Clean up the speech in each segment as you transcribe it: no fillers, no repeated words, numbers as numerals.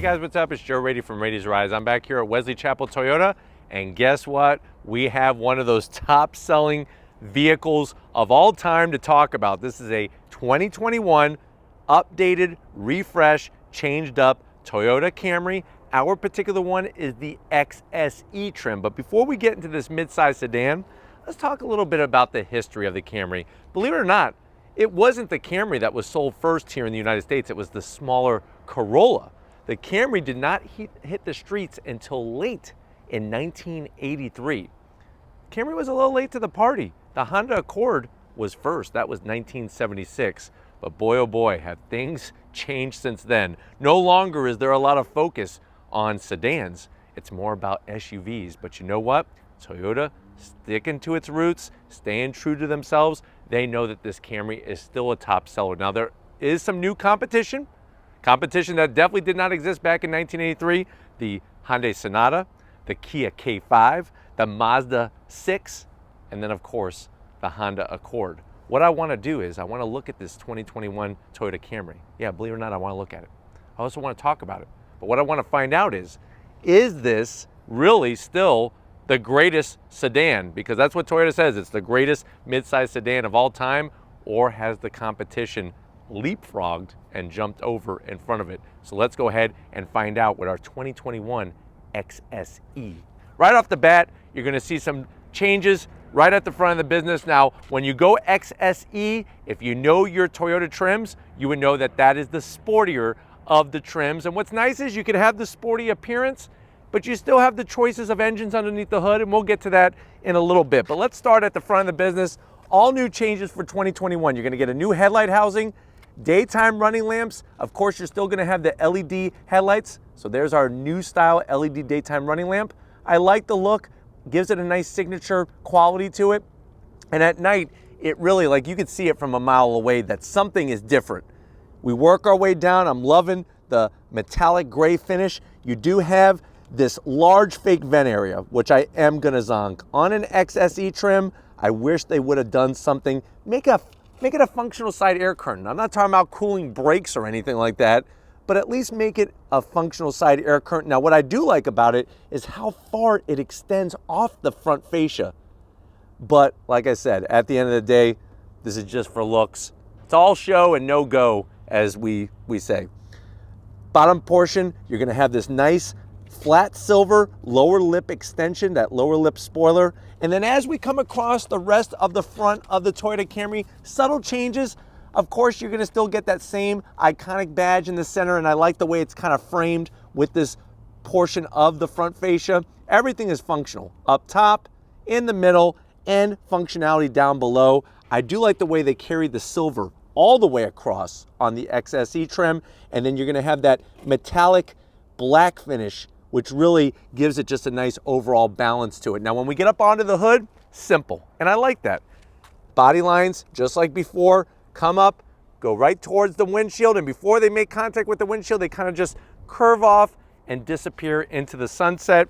guys, what's up? It's Joe Rady from Rady's Rides. I'm back here at Wesley Chapel Toyota, and guess what? We have one of those top-selling vehicles of all time to talk about. This is a 2021 updated, refreshed, changed up Toyota Camry. Our particular one is the XSE trim. But before we get into this midsize sedan, let's talk a little bit about the history of the Camry. Believe it or not, it wasn't the Camry that was sold first here in the United States. It was the smaller Corolla. The Camry did not hit the streets until late in 1983. Camry was a little late to the party. The Honda Accord was first. That was 1976. But boy, oh boy, have things changed since then. No longer is there a lot of focus on sedans. It's more about SUVs. But you know what? Toyota, sticking to its roots, staying true to themselves, they know that this Camry is still a top seller. Now, there is some new competition that definitely did not exist back in 1983. The Hyundai Sonata, the Kia K5, the Mazda 6, and then of course, the Honda Accord. What I wanna do is I wanna look at this 2021 Toyota Camry. Yeah, believe it or not, I wanna look at it. I also wanna talk about it. But what I wanna find out is this really still the greatest sedan? Because that's what Toyota says, it's the greatest midsize sedan of all time, or has the competition leapfrogged and jumped over in front of it? So let's go ahead and find out with our 2021 XSE. Right off the bat, you're gonna see some changes right at the front of the business. Now, when you go XSE, if you know your Toyota trims, you would know that that is the sportier of the trims. And what's nice is you can have the sporty appearance, but you still have the choices of engines underneath the hood, and we'll get to that in a little bit. But let's start at the front of the business. All new changes for 2021. You're gonna get a new headlight housing, daytime running lamps. Of course, you're still gonna have the LED headlights. So there's our new style LED daytime running lamp. I like the look, gives it a nice signature quality to it. And at night, it really, like you could see it from a mile away that something is different. We work our way down. I'm loving the metallic gray finish. You do have this large fake vent area, which I am gonna zonk. On an XSE trim, I wish they would have done something, make it a functional side air curtain. I'm not talking about cooling brakes or anything like that, but at least make it a functional side air curtain. Now, what I do like about it is how far it extends off the front fascia. But like I said, at the end of the day, this is just for looks. It's all show and no go, as we say. Bottom portion, you're gonna have this nice flat silver lower lip extension, that lower lip spoiler. And then as we come across the rest of the front of the Toyota Camry, subtle changes. Of course, you're gonna still get that same iconic badge in the center, and I like the way it's kind of framed with this portion of the front fascia. Everything is functional, up top, in the middle, and functionality down below. I do like the way they carry the silver all the way across on the XSE trim, and then you're gonna have that metallic black finish, which really gives it just a nice overall balance to it. Now, when we get up onto the hood, simple, and I like that. Body lines, just like before, come up, go right towards the windshield, and before they make contact with the windshield, they kind of just curve off and disappear into the sunset.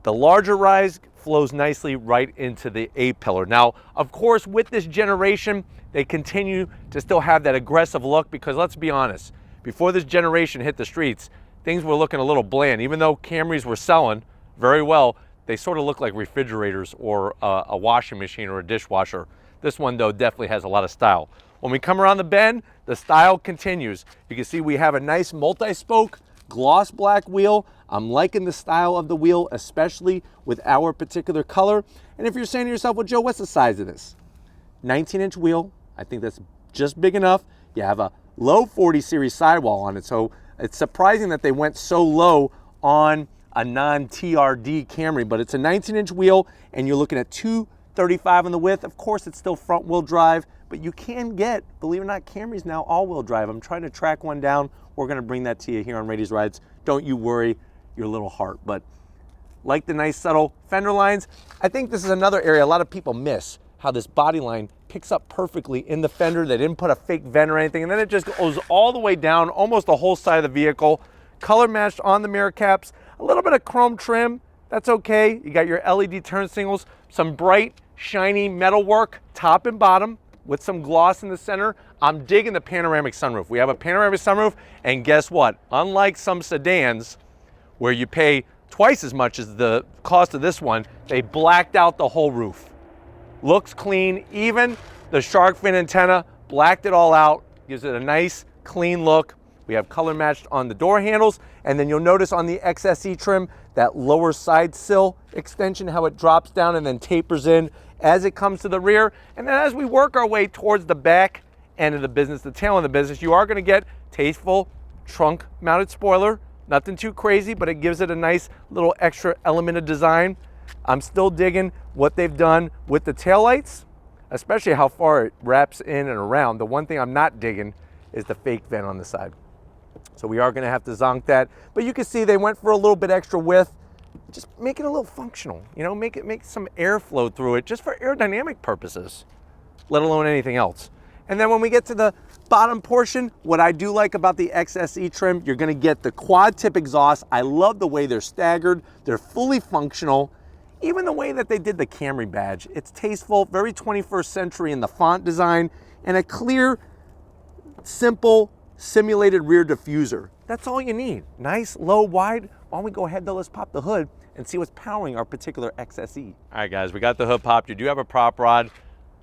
The larger rise flows nicely right into the A-pillar. Now, of course, with this generation, they continue to still have that aggressive look, because let's be honest, before this generation hit the streets, things were looking a little bland. Even though Camrys were selling very well, they sort of look like refrigerators or a washing machine or a dishwasher. This one, though, definitely has a lot of style. When we come around the bend, the style continues. You can see we have a nice multi-spoke gloss black wheel. I'm liking the style of the wheel, especially with our particular color. And if you're saying to yourself, well, Joe, what's the size of this? 19-inch wheel. I think that's just big enough. You have a low 40 series sidewall on it, so it's surprising that they went so low on a non-TRD Camry, but it's a 19-inch wheel, and you're looking at 235 on the width. Of course, it's still front-wheel drive, but you can get, believe it or not, Camrys now all-wheel drive. I'm trying to track one down. We're gonna bring that to you here on Rady's Rides. Don't you worry your little heart. But like the nice subtle fender lines, I think this is another area a lot of people miss, how this body line picks up perfectly in the fender. They didn't put a fake vent or anything, and then it just goes all the way down, almost the whole side of the vehicle. Color matched on the mirror caps, a little bit of chrome trim, that's okay. You got your LED turn signals, some bright, shiny metal work, top and bottom. with some gloss in the center. I'm digging the panoramic sunroof. We have a panoramic sunroof, and guess what? Unlike some sedans where you pay twice as much as the cost of this one, they blacked out the whole roof. Looks clean. Even the shark fin antenna, blacked it all out, gives it a nice clean look. We have color matched on the door handles, and then you'll notice on the XSE trim, that lower side sill extension, how it drops down and then tapers in as it comes to the rear. And then as we work our way towards the back end of the business, the tail end of the business, you are gonna get tasteful trunk mounted spoiler. Nothing too crazy, but it gives it a nice little extra element of design. I'm still digging what they've done with the taillights, especially how far it wraps in and around. The one thing I'm not digging is the fake vent on the side. So we are gonna have to zonk that. But you can see they went for a little bit extra width. Just make it a little functional, you know, make some airflow through it just for aerodynamic purposes, let alone anything else. And then when we get to the bottom portion, what I do like about the XSE trim, you're gonna get the quad tip exhaust. I love the way they're staggered. They're fully functional. Even the way that they did the Camry badge, it's tasteful, very 21st century in the font design, and a clear, simple, simulated rear diffuser. That's all you need. Nice, low, wide. Why don't we go ahead though, let's pop the hood and see what's powering our particular XSE. All right guys, we got the hood popped. You do have a prop rod.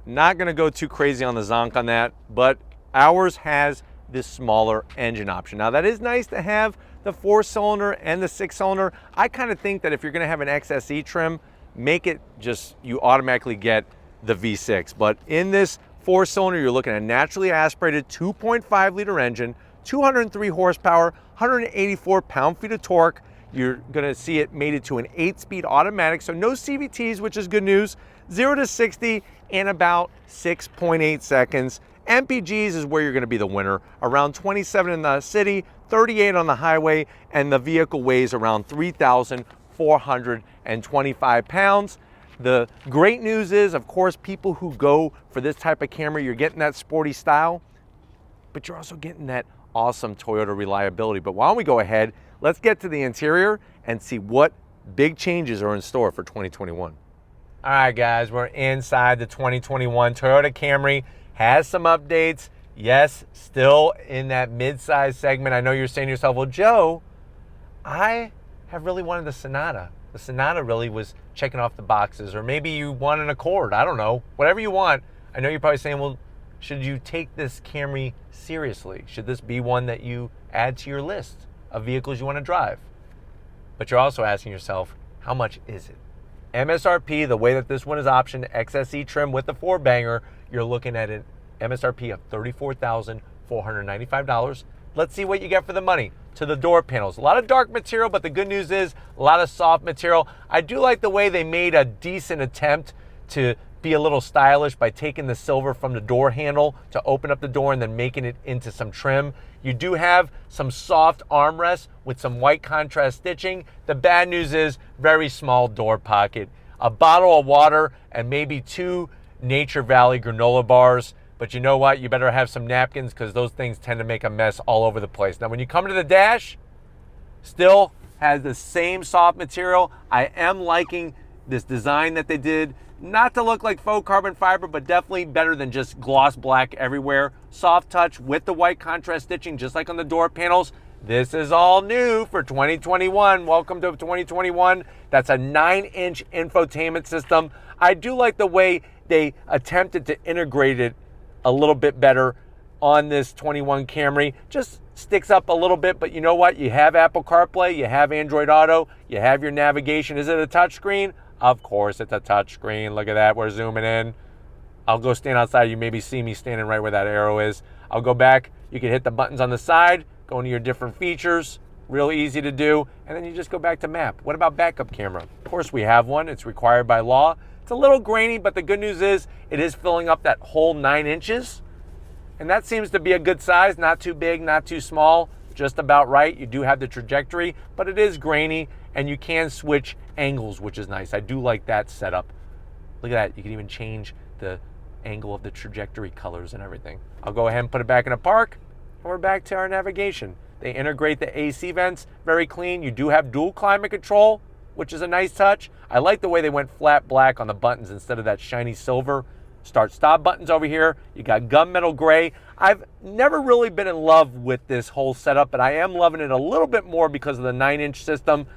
Not gonna go too crazy on the zonk on that, but ours has this smaller engine option. Now that is nice to have the 4-cylinder and the 6-cylinder. I kind of think that if you're gonna have an XSE trim, make it just, you automatically get the V6. But in this 4-cylinder, you're looking at a naturally aspirated 2.5 liter engine, 203 horsepower, 184 pound-feet of torque. You're gonna see it mated to an 8-speed automatic, so no CVTs, which is good news. 0 to 60 in about 6.8 seconds. MPGs is where you're gonna be the winner. Around 27 in the city, 38 on the highway, and the vehicle weighs around 3,425 pounds. The great news is, of course, people who go for this type of Camry, you're getting that sporty style, but you're also getting that awesome Toyota reliability. But why don't we go ahead, let's get to the interior and see what big changes are in store for 2021. All right, guys, we're inside the 2021 Toyota Camry. Has some updates. Yes, still in that mid-size segment. I know you're saying to yourself, well, Joe, I have really wanted the Sonata. The Sonata really was checking off the boxes, or maybe you want an Accord. I don't know. Whatever you want. I know you're probably saying, well, should you take this Camry seriously? Should this be one that you add to your list of vehicles you want to drive? But you're also asking yourself, how much is it? MSRP, the way that this one is optioned, XSE trim with the 4-banger, you're looking at an MSRP of $34,495. Let's see what you get for the money. To the door panels, a lot of dark material, but the good news is a lot of soft material. I do like the way they made a decent attempt to be a little stylish by taking the silver from the door handle to open up the door and then making it into some trim. You do have some soft armrests with some white contrast stitching. The bad news is very small door pocket, a bottle of water, and maybe 2 Nature Valley granola bars. But you know what? You better have some napkins because those things tend to make a mess all over the place. Now, when you come to the dash, still has the same soft material. I am liking this design that they did. Not to look like faux carbon fiber, but definitely better than just gloss black everywhere. Soft touch with the white contrast stitching, just like on the door panels. This is all new for 2021. Welcome to 2021. That's a 9-inch infotainment system. I do like the way they attempted to integrate it a little bit better on this 21 Camry. Just sticks up a little bit, but you know what? You have Apple CarPlay, you have Android Auto, you have your navigation. Is it a touchscreen? Of course it's a touchscreen. Look at that, we're zooming in. I'll go stand outside. You maybe see me standing right where that arrow is. I'll go back. You can hit the buttons on the side, go into your different features. Real easy to do. And then you just go back to map. What about backup camera? Of course we have one. It's required by law. It's a little grainy, but the good news is it is filling up that whole 9 inches. And that seems to be a good size. Not too big, not too small. Just about right. You do have the trajectory, but it is grainy. And you can switch angles, which is nice. I do like that setup. Look at that. You can even change the angle of the trajectory colors and everything. I'll go ahead and put it back in a park. And we're back to our navigation. They integrate the AC vents, very clean. You do have dual climate control, which is a nice touch. I like the way they went flat black on the buttons instead of that shiny silver. start-stop buttons over here. You got gunmetal gray. I've never really been in love with this whole setup, but I am loving it a little bit more because of the 9-inch system.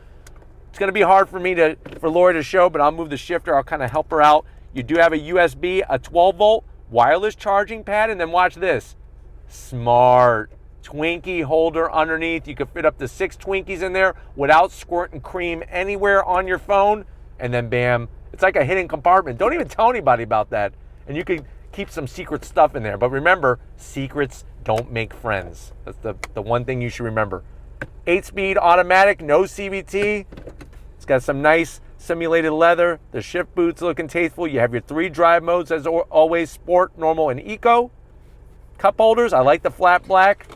It's going to be hard for Lori to show, but I'll move the shifter. I'll kind of help her out. You do have a USB, a 12-volt wireless charging pad, and then watch this. Smart Twinkie holder underneath. You could fit up to 6 Twinkies in there without squirting cream anywhere on your phone. And then bam, it's like a hidden compartment. Don't even tell anybody about that. And you could keep some secret stuff in there. But remember, secrets don't make friends. That's the one thing you should remember. 8-speed automatic, no CVT. It's got some nice simulated leather. The shift boot's looking tasteful. You have your 3 drive modes as always, sport, normal, and eco. Cup holders, I like the flat black.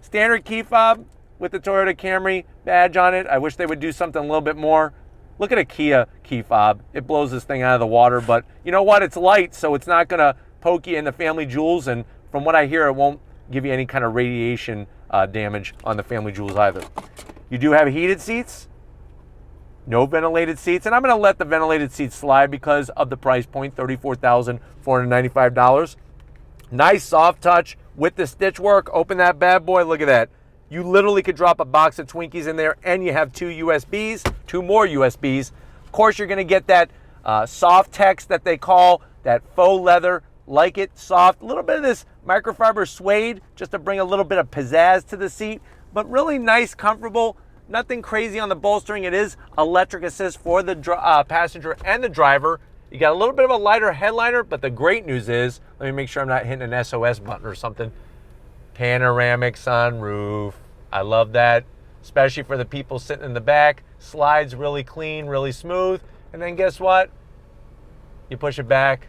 Standard key fob with the Toyota Camry badge on it. I wish they would do something a little bit more. Look at a Kia key fob. It blows this thing out of the water, but you know what? It's light, so it's not gonna poke you in the family jewels, and from what I hear, it won't give you any kind of radiation damage on the family jewels either. You do have heated seats, no ventilated seats, and I'm gonna let the ventilated seats slide because of the price point, $34,495. Nice soft touch with the stitch work. Open that bad boy, look at that. You literally could drop a box of Twinkies in there, and you have 2 USBs, 2 more USBs. Of course, you're gonna get that soft text that they call, that faux leather, like it soft. A little bit of this microfiber suede, just to bring a little bit of pizzazz to the seat, but really nice, comfortable, nothing crazy on the bolstering. It is electric assist for the passenger and the driver. You got a little bit of a lighter headliner, but the great news is, let me make sure I'm not hitting an SOS button or something. Panoramic sunroof. I love that, especially for the people sitting in the back. Slides really clean, really smooth. And then guess what? You push it back.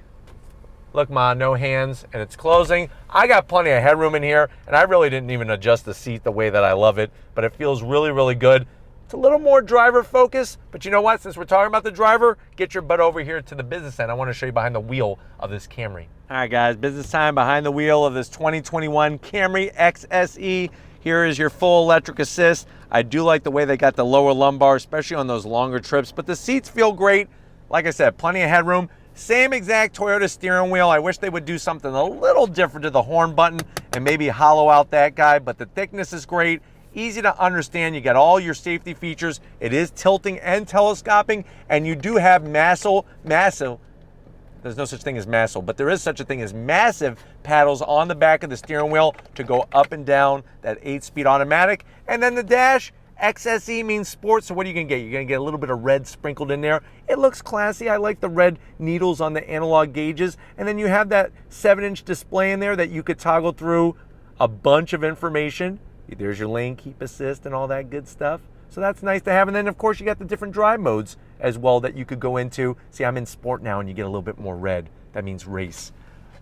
Look, Ma, no hands, and it's closing. I got plenty of headroom in here, and I really didn't even adjust the seat the way that I love it, but it feels really, really good. It's a little more driver focused, but you know what? Since we're talking about the driver, get your butt over here to the business end. I want to show you behind the wheel of this Camry. All right, guys, business time behind the wheel of this 2021 Camry XSE. Here is your full electric assist. I do like the way they got the lower lumbar, especially on those longer trips, but the seats feel great. Like I said, plenty of headroom. Same exact Toyota steering wheel. I wish they would do something a little different to the horn button and maybe hollow out that guy, but the thickness is great. Easy to understand. You got all your safety features. It is tilting and telescoping, and you do have massive, there's no such thing as massive, but there is such a thing as massive paddles on the back of the steering wheel to go up and down that 8-speed automatic. And then the dash, XSE means sports, so what are you gonna get? You're gonna get a little bit of red sprinkled in there. It looks classy. I like the red needles on the analog gauges. And then you have that 7-inch display in there that you could toggle through a bunch of information. There's your lane keep assist and all that good stuff. So that's nice to have. And then of course you got the different drive modes as well that you could go into. See, I'm in sport now and you get a little bit more red. That means race.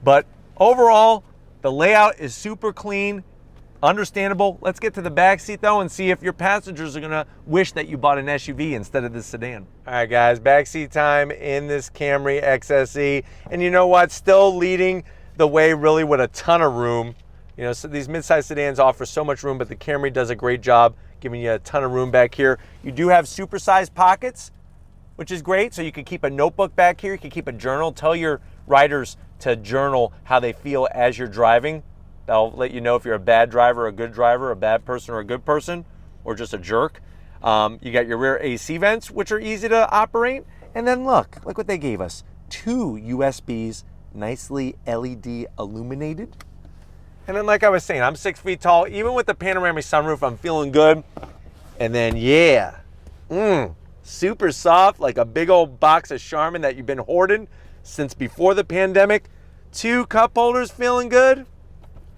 But overall, the layout is super clean, understandable. Let's get to the back seat though and see if your passengers are gonna wish that you bought an SUV instead of this sedan. All right guys, back seat time in this Camry XSE. And you know what, still leading the way really with a ton of room. You know, so these midsize sedans offer so much room, but the Camry does a great job giving you a ton of room back here. You do have supersized pockets, which is great. So you can keep a notebook back here. You can keep a journal. Tell your riders to journal how they feel as you're driving. That'll let you know if you're a bad driver, a good driver, a bad person or a good person, or just a jerk. You got your rear AC vents, which are easy to operate. And then look what they gave us. 2 USBs, nicely LED illuminated. And then like I was saying, I'm 6 feet tall. Even with the panoramic sunroof, I'm feeling good. And then yeah, super soft, like a big old box of Charmin that you've been hoarding since before the pandemic. 2 cup holders, feeling good.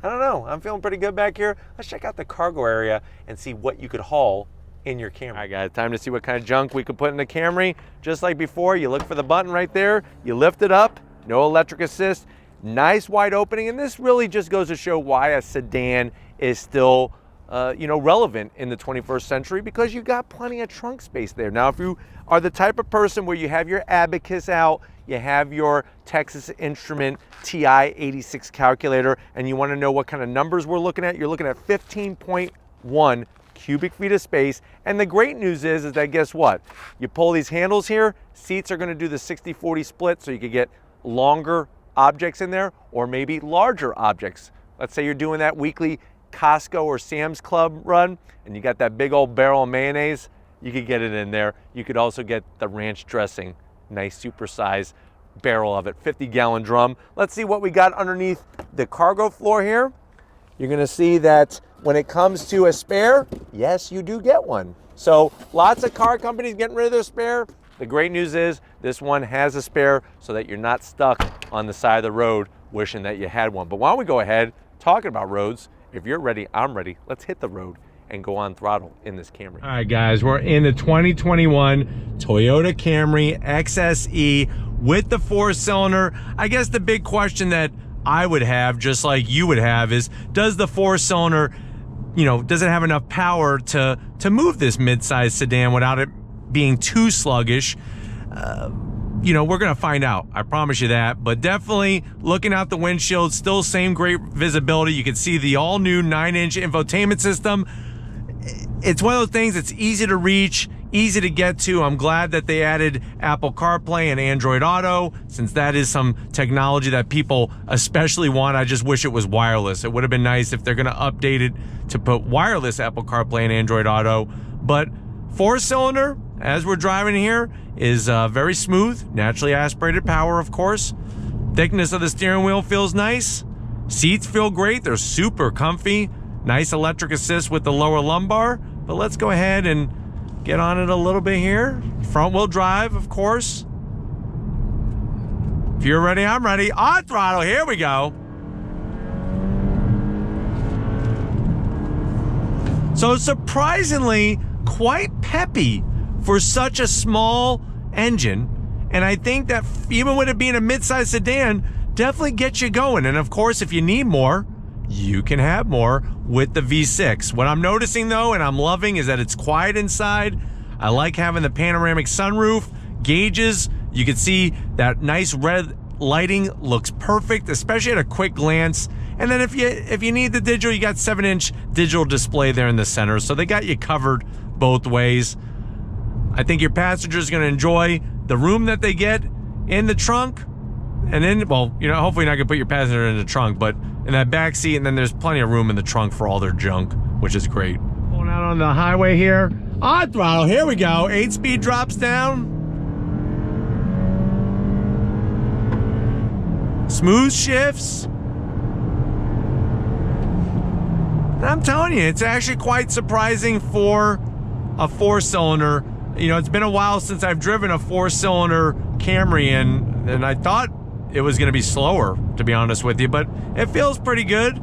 I don't know, I'm feeling pretty good back here. Let's check out the cargo area and see what you could haul in your Camry. All right guys, time to see what kind of junk we could put in the Camry. Just like before, you look for the button right there, you lift it up, no electric assist. Nice wide opening, and this really just goes to show why a sedan is still relevant in the 21st century, because you've got plenty of trunk space there. Now, if you are the type of person where you have your Abacus out, you have your Texas Instrument TI-86 calculator, and you want to know what kind of numbers we're looking at, you're looking at 15.1 cubic feet of space. And the great news is that guess what? You pull these handles here, seats are going to do the 60-40 split, so you could get longer objects in there, or maybe larger objects. Let's say you're doing that weekly Costco or Sam's Club run and you got that big old barrel of mayonnaise, you could get it in there. You could also get the ranch dressing, nice supersized barrel of it, 50-gallon drum. Let's see what we got underneath the cargo floor here. You're gonna see that when it comes to a spare, yes, you do get one. So lots of car companies getting rid of their spare. The great news is this one has a spare so that you're not stuck on the side of the road wishing that you had one. But why don't we go ahead, talking about roads, if you're ready, I'm ready. Let's hit the road and go on throttle in this Camry. All right, guys, we're in the 2021 Toyota Camry XSE with the 4-cylinder. I guess the big question that I would have, just like you would have, is does the 4-cylinder, does it have enough power to move this mid-sized sedan without it being too sluggish? We're gonna find out, I promise you that. But definitely looking out the windshield, still same great visibility. You can see the all-new 9-inch infotainment system. It's one of those things that's easy to reach, easy to get to. I'm glad that they added Apple CarPlay and Android Auto, since that is some technology that people especially want. I just wish it was wireless. It would have been nice if they're gonna update it to put wireless Apple CarPlay and Android Auto. But 4-cylinder, as we're driving here, is very smooth, naturally aspirated power, of course. Thickness of the steering wheel feels nice. Seats feel great, they're super comfy. Nice electric assist with the lower lumbar. But let's go ahead and get on it a little bit here. Front wheel drive, of course. If you're ready, I'm ready. On throttle, here we go. So surprisingly, quite peppy for such a small engine. And I think that even with it being a mid-size sedan, definitely gets you going. And of course, if you need more, you can have more with the V6. What I'm noticing though, and I'm loving, is that it's quiet inside. I like having the panoramic sunroof, gauges. You can see that nice red lighting looks perfect, especially at a quick glance. And then if you need the digital, you got 7-inch digital display there in the center. So they got you covered both ways. I think your passenger's gonna enjoy the room that they get in the trunk. And then, well, hopefully you're not gonna put your passenger in the trunk, but in that back seat, and then there's plenty of room in the trunk for all their junk, which is great. Pulling out on the highway here. On throttle, here we go. 8-speed drops down. Smooth shifts. And I'm telling you, it's actually quite surprising for a 4-cylinder. It's been a while since I've driven a 4-cylinder Camry, and I thought it was going to be slower, to be honest with you, but it feels pretty good.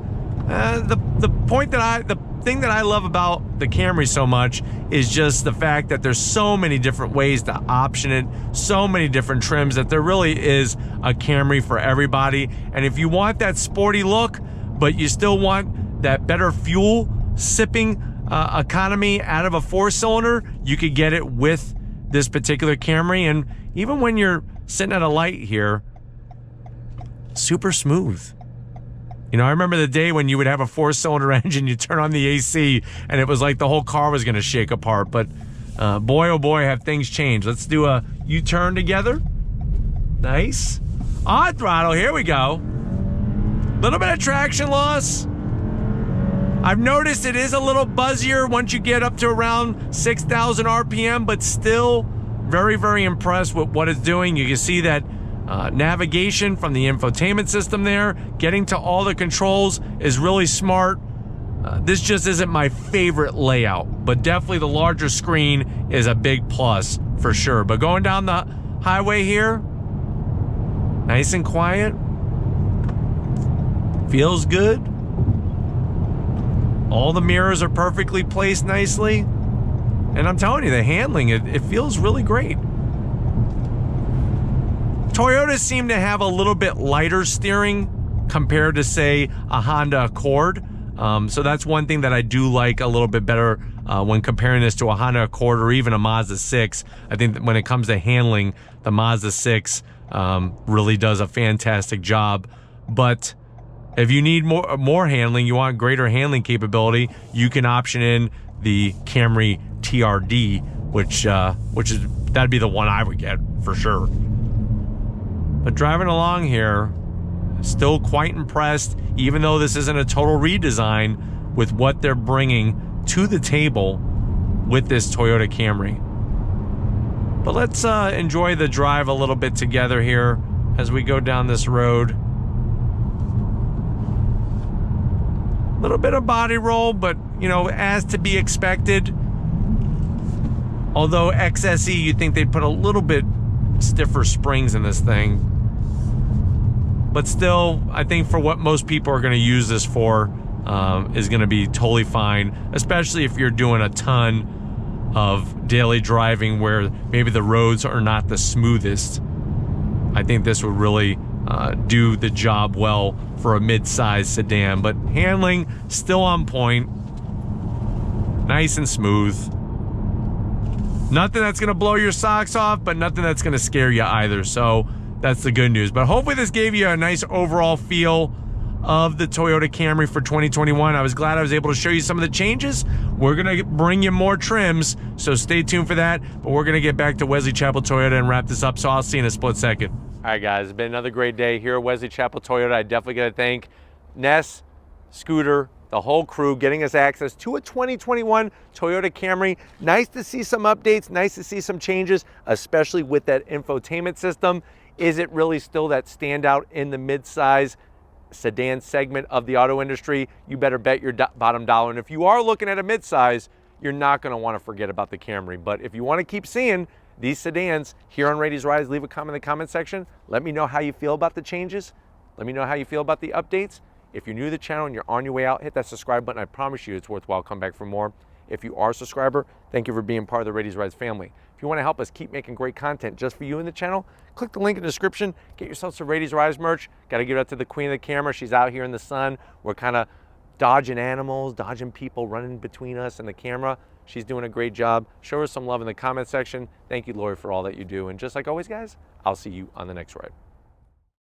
The thing that I love about the Camry so much is just the fact that there's so many different ways to option it, so many different trims, that there really is a Camry for everybody. And if you want that sporty look, but you still want that better fuel sipping economy out of a 4-cylinder, you could get it with this particular Camry. And even when you're sitting at a light here, super smooth. I remember the day when you would have a 4-cylinder engine, you turn on the AC, and it was like the whole car was going to shake apart. But boy, oh boy, have things changed. Let's do a U-turn together. Nice. On throttle, here we go. Little bit of traction loss. I've noticed it is a little buzzier once you get up to around 6,000 RPM, but still very, very impressed with what it's doing. You can see that navigation from the infotainment system there. Getting to all the controls is really smart. This just isn't my favorite layout, but definitely the larger screen is a big plus for sure. But going down the highway here, nice and quiet. Feels good. All the mirrors are perfectly placed nicely. And I'm telling you, the handling, it feels really great. Toyotas seem to have a little bit lighter steering compared to, say, a Honda Accord. So that's one thing that I do like a little bit better when comparing this to a Honda Accord or even a Mazda 6. I think that when it comes to handling, the Mazda 6 really does a fantastic job. But if you need more handling, you want greater handling capability, you can option in the Camry TRD, that'd be the one I would get for sure. But driving along here, still quite impressed, even though this isn't a total redesign, with what they're bringing to the table with this Toyota Camry. But let's enjoy the drive a little bit together here as we go down this road. A little bit of body roll, but you know, as to be expected. Although XSE, you'd think they'd put a little bit stiffer springs in this thing. But still, I think for what most people are going to use this for, is going to be totally fine, especially if you're doing a ton of daily driving where maybe the roads are not the smoothest. I think this would really do the job well for a mid-size sedan, but handling still on point, nice and smooth. Nothing that's gonna blow your socks off, but nothing that's gonna scare you either, so that's the good news. But hopefully this gave you a nice overall feel of the Toyota Camry for 2021. I was glad I was able to show you some of the changes. We're gonna bring you more trims, so stay tuned for that. But we're gonna get back to Wesley Chapel Toyota and wrap this up, so I'll see you in a split second. All right, guys, it's been another great day here at Wesley Chapel Toyota. I definitely gotta thank Ness, Scooter, the whole crew, getting us access to a 2021 Toyota Camry. Nice to see some updates, nice to see some changes, especially with that infotainment system. Is it really still that standout in the mid-size sedan segment of the auto industry? You better bet your bottom dollar. And if you are looking at a mid-size, you're not going to want to forget about the Camry. But if you want to keep seeing these sedans here on Rady's Rise, leave a comment in the comment section. Let me know how you feel about the changes. Let me know how you feel about the updates. If you're new to the channel and you're on your way out, hit that subscribe button. I promise you it's worthwhile. Come back for more. If you are a subscriber, thank you for being part of the Rady's Rise family. If you want to help us keep making great content just for you in the channel, click the link in the description. Get yourself some Rady's Rise merch. Got to give it up to the queen of the camera. She's out here in the sun. We're kind of dodging animals, dodging people running between us and the camera. She's doing a great job. Show her some love in the comment section. Thank you, Lori, for all that you do. And just like always, guys, I'll see you on the next ride.